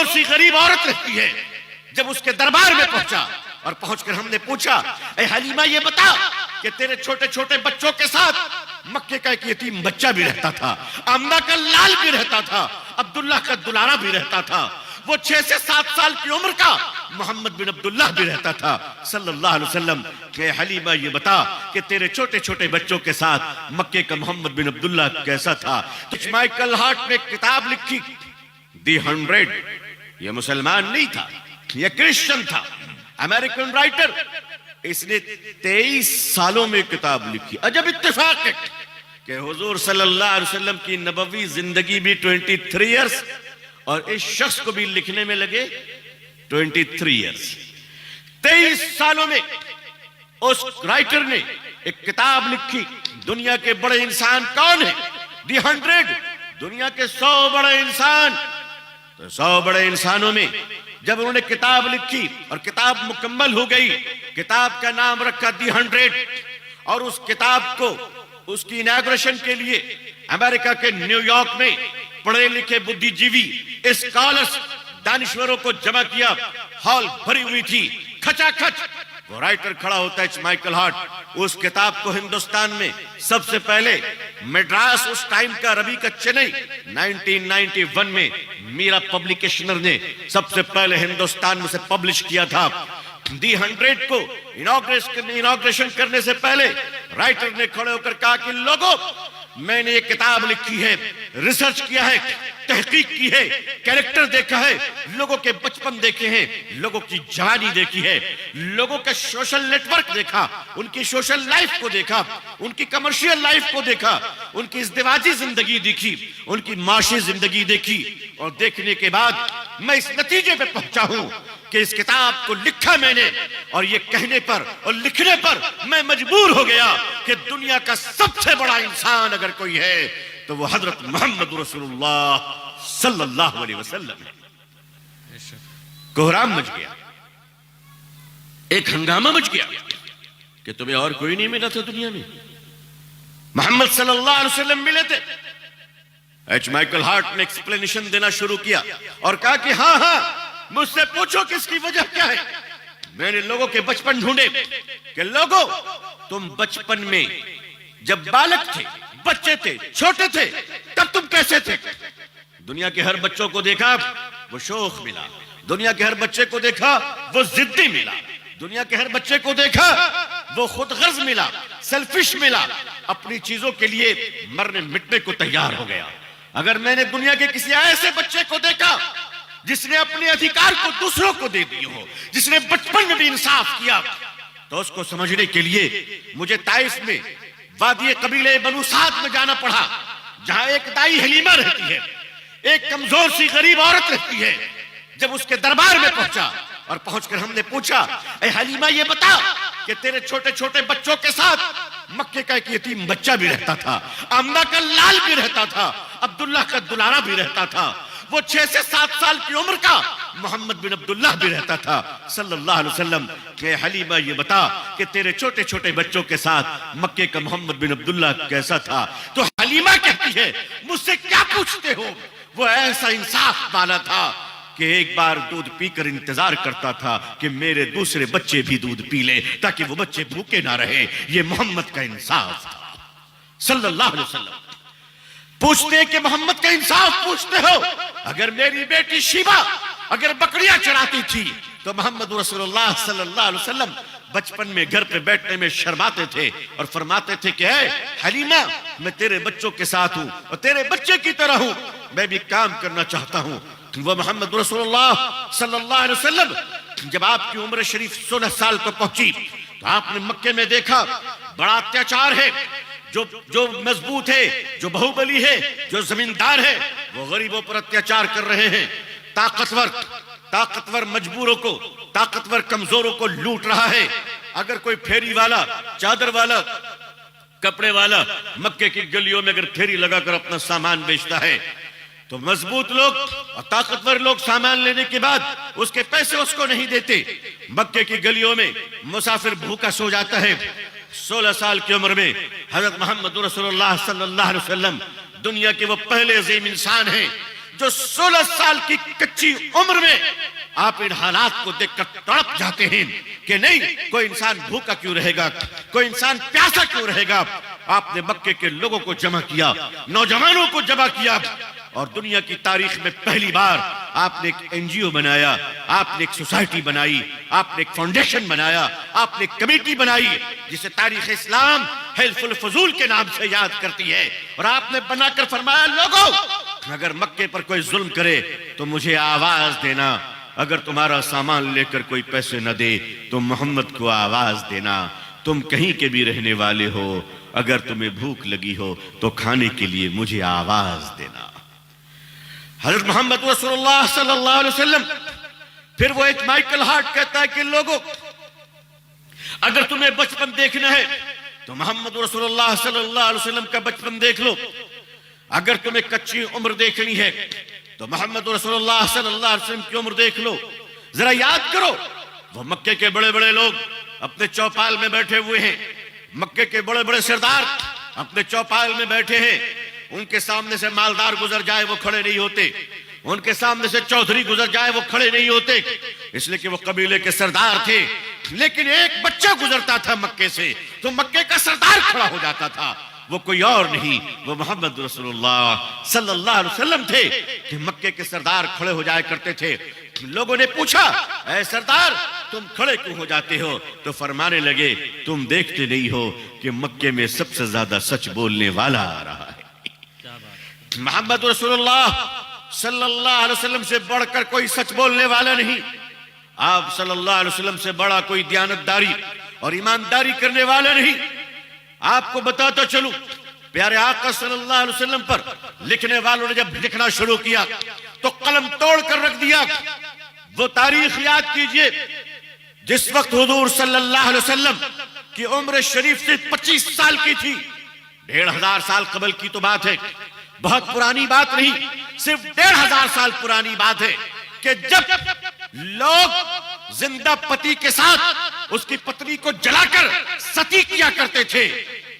कमजोर सी गरीब औरत रहती है। जब उसके दरबार में पहुंचा और पहुंचकर हमने पूछा, ए हलीमा ये बता कि तेरे छोटे छोटे बच्चों के साथ मक्के का एक यतीम बच्चा भी रहता था, आमना का लाल भी रहता था, अब्दुल्ला का दुलारा भी रहता था, वो 6 से 7 साल की उम्र का मोहम्मद बिन अब्दुल्ला भी रहता था सल्लल्लाहु अलैहि वसल्लम के हलीमा ये बता कि तेरे छोटे छोटे बच्चों के साथ मक्के का मोहम्मद बिन अब्दुल्ला कैसा था। तो माइकल हार्ट ने किताब लिखी दी 100। ये मुसलमान नहीं था, ये क्रिश्चियन था, अमेरिकन राइटर। इसने 23 सालों में किताब लिखी। अजब इत्तेफाक है कि हुजूर सल्लल्लाहु अलैहि वसल्लम की नबवी जिंदगी भी 23 इयर्स और इस शख्स को भी लिखने में लगे 23 इयर्स। 23 सालों में उस राइटर ने एक किताब लिखी। दुनिया के बड़े इंसान कौन है? दी 100। दुनिया के 100 बड़े इंसान। तो 100 बड़े इंसानों में जब उन्होंने किताब लिखी और किताब मुकम्मल हो गई, किताब का नाम रखा दी 100। और उस किताब को उसकी इनॉग्रेशन के लिए अमेरिका के न्यूयॉर्क में पढ़े लिखे बुद्धिजीवी स्कॉलर्स दानिश्वरों को जमा किया। हॉल भरी हुई थी खचाखच। वो राइटर खड़ा होता है माइकल हार्ट। उस किताब को हिंदुस्तान में सबसे पहले मद्रास, उस टाइम का रवि का चेन्नई, 1991 में मीरा पब्लिकेशनर ने सबसे पहले हिंदुस्तान में से पब्लिश किया था। दी 100 को इनॉग्रेशन करने से पहले राइटर ने खड़े होकर कहा कि लोगों, मैंने ये किताब लिखी है, रिसर्च किया है, तहकीक की है, कैरेक्टर देखा है, लोगों के बचपन देखे हैं, लोगों की जवानी देखी है, लोगों का सोशल नेटवर्क देखा, उनकी सोशल लाइफ को देखा, उनकी कमर्शियल लाइफ को देखा, उनकी इज़्दिवाजी जिंदगी देखी, उनकी माशी जिंदगी देखी। और देखने के बाद मैं इस नतीजे पे पहुंचा हूं कि इस किताब को लिखा मैंने, और ये कहने पर और लिखने पर मैं मजबूर हो गया कि दुनिया का सबसे बड़ा इंसान अगर कोई है तो वो हजरत मोहम्मद रसूलुल्लाह सल्लल्लाहु अलैहि वसल्लम है। कोहराम मच गया, एक हंगामा मच गया कि तुम्हें और कोई नहीं मिला था दुनिया में, मोहम्मद सल्लल्लाहु अलैहि वसल्लम मिले थे। माइकल हार्ट ने एक्सप्लेनेशन देना शुरू किया और कहा कि हाँ हाँ, मुझसे पूछो कि इसकी वजह क्या है। मैंने लोगों के बचपन ढूंढे कि लोगों, तुम बचपन में जब बालक थे, बच्चे थे, छोटे थे, तब तुम कैसे थे? दुनिया के हर बच्चों को देखा, वो शौक मिला। दुनिया के हर बच्चे को देखा, वो जिद्दी मिला। दुनिया के हर बच्चे को देखा, वो खुदगर्ज मिला, सेल्फिश मिला, अपनी चीजों के लिए मरने मिटने को तैयार हो गया। अगर मैंने दुनिया के किसी ऐसे बच्चे को देखा जिसने अपने अधिकार को दूसरों को दे दिए हो, जिसने बचपन में भी इंसाफ किया, तो उसको समझने के लिए मुझे ताइफ में वादी कबीले बनु साद में जाना पड़ा, जहां एक दाई हलीमा रहती है, एक कमजोर सी गरीब औरत रहती है। जब उसके दरबार में पहुंचा और पहुंचकर हमने पूछा, ए हलीमा ये बता कि तेरे छोटे छोटे बच्चों के साथ मक्के का एक यतीम बच्चा भी रहता था, आमना का लाल भी रहता था, अब्दुल्ला का दुलारा भी रहता था, वो 6 से 7 साल की उम्र का मोहम्मद बिन अब्दुल्ला भी रहता था सल्लल्लाहु अलैहि वसल्लम के हलीमा ये बता कि तेरे छोटे छोटे बच्चों के साथ मक्के का मोहम्मद बिन अब्दुल्ला कैसा था। तो हलीमा कहती है, मुझसे क्या पूछते हो? वो ऐसा इंसाफ वाला था कि एक बार दूध पीकर इंतजार करता था कि मेरे दूसरे बच्चे भी दूध पी ले, ताकि वो बच्चे भूखे ना रहे। ये मोहम्मद का इंसाफ था सल्लल्लाहु अलैहि वसल्लम। पूछते हैं कि मोहम्मद का इंसाफ पूछते हो? अगर मेरी बेटी शिबा अगर बकरियां चढ़ाती थी तो मोहम्मद रसूलुल्लाह सल्लल्लाहु अलैहि वसल्लम बचपन में घर पे बैठने में शर्माते थे और फरमाते थे कि हलीमा, मैं तेरे बच्चों के साथ हूं और तेरे बच्चे की तरह हूं, मैं भी काम करना चाहता हूं। वो मोहम्मद रसूलुल्लाह सल्लल्लाहु अलैहि वसल्लम जब आपकी उम्र शरीफ 16 साल को पहुंची तो आपने मक्के में देखा बड़ा अत्याचार है। जो मजबूत है, जो बाहुबली है, जो जमींदार है, वो गरीबों पर अत्याचार कर रहे हैं। ताकतवर मजबूरों को, ताकतवर कमजोरों को लूट रहा है। अगर कोई फेरी वाला, चादर वाला, कपड़े वाला मक्के की गलियों में अगर फेरी लगाकर अपना सामान बेचता है तो मजबूत लोग और ताकतवर लोग सामान लेने के बाद उसके पैसे उसको नहीं देते। मक्के की गलियों में मुसाफिर भूखा सो जाता है। 16 साल की उम्र में हजरत मोहम्मद रसूलुल्लाह सल्लल्लाहु अलैहि वसल्लम दुनिया के वो पहले अजीम इंसान हैं जो 16 साल की कच्ची उम्र में आप इन हालात को देखकर तड़प जाते हैं कि नहीं, कोई इंसान भूखा क्यों रहेगा, कोई इंसान प्यासा क्यों रहेगा। आपने मक्के के लोगों को जमा किया, नौजवानों को जमा किया, और दुनिया की तारीख में पहली बार आपने एक एनजीओ बनाया, आपने एक सोसाइटी बनाई, आपने एक फाउंडेशन बनाया, आपने एक कमेटी बनाई जिसे तारीख इस्लाम हिल्फुल फजूल के नाम से याद करती है। और आपने बनाकर फरमाया, लोगों अगर मक्के पर कोई जुल्म करे तो मुझे आवाज देना, अगर तुम्हारा सामान लेकर कोई पैसे न दे तो मोहम्मद को आवाज देना, तुम कहीं के भी रहने वाले हो, अगर तुम्हें भूख लगी हो तो खाने के लिए मुझे आवाज देना। हज़रत मोहम्मद रसूलुल्लाह सल्लल्लाहु अलैहि वसल्लम, फिर वो एक माइकल हार्ट कहता है कि लोगों अगर तुम्हें बचपन देखना है तो मोहम्मद रसूलुल्लाह सल्लल्लाहु अलैहि वसल्लम का बचपन देख लो, अगर तुम्हें कच्ची उम्र देखनी है तो मोहम्मद रसूलुल्लाह सल्लल्लाहु अलैहि वसल्लम की उम्र देख लो। जरा याद करो, वो मक्के के बड़े बड़े लोग अपने चौपाल में बैठे हुए हैं, मक्के के बड़े बड़े सरदार अपने चौपाल में बैठे हैं, उनके सामने से मालदार गुजर जाए वो खड़े नहीं होते, उनके सामने से चौधरी गुजर जाए वो खड़े नहीं होते, इसलिए कि वो कबीले के सरदार थे। लेकिन एक बच्चा गुजरता था मक्के से तो मक्के का सरदार खड़ा हो जाता था, वो कोई और नहीं, वो मोहम्मद रसूलुल्लाह सल्लल्लाहु अलैहि वसल्लम थे कि मक्के के सरदार खड़े हो जाया करते थे। लोगों ने पूछा, ऐ सरदार तुम खड़े क्यों हो जाते हो? तो फरमाने लगे, तुम देखते नहीं हो कि मक्के में सबसे ज्यादा सच बोलने वाला आ रहा है। मोहम्मद रसूलुल्लाह सल्लल्लाहु अलैहि वसल्लम से बढ़कर कोई सच बोलने वाला नहीं, आप सल्लल्लाहु अलैहि वसल्लम से बड़ा कोई दयानतदारी और ईमानदारी करने वाला नहीं। आपको बताता चलूं, प्यारे आका सल्लल्लाहु अलैहि वसल्लम पर लिखने वालों ने जब लिखना शुरू किया तो कलम तोड़ कर रख दिया। वो तारीख याद कीजिए जिस वक्त हुजूर सल्लल्लाहु अलैहि वसल्लम की उम्र शरीफ से 25 साल की थी, 1500 साल कबल की तो बात है, बहुत पुरानी बात नहीं, सिर्फ 1500 साल पुरानी बात है कि जब लोग जिंदा पति के साथ उसकी पत्नी को जलाकर सती किया करते थे,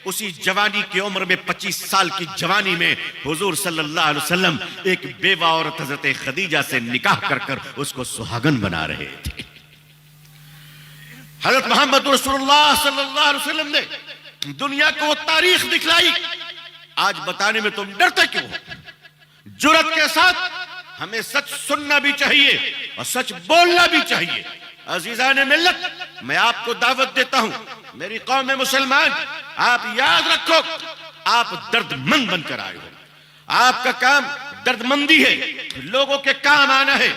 उसी जवानी की उम्र में 25 साल की जवानी में हुजूर सल्लल्लाहु अलैहि वसल्लम एक बेवा औरत हजरत खदीजा से निकाह कर कर उसको सुहागन बना रहे थे। हजरत मोहम्मद रसूलुल्लाह सल्लल्लाहु अलैहि वसल्लम ने दुनिया को वो तारीख दिखलाई, आज बताने में तुम डरते क्यों हो? जुर्रत के साथ हमें सच सुनना भी चाहिए और सच बोलना भी चाहिए। अजीजान मिल्लत, मैं आपको दावत देता हूं, मेरी कौम मुसलमान, आप याद रखो, आप दर्दमंद बनकर आए हो, आपका काम दर्दमंदी है, लोगों के काम आना है।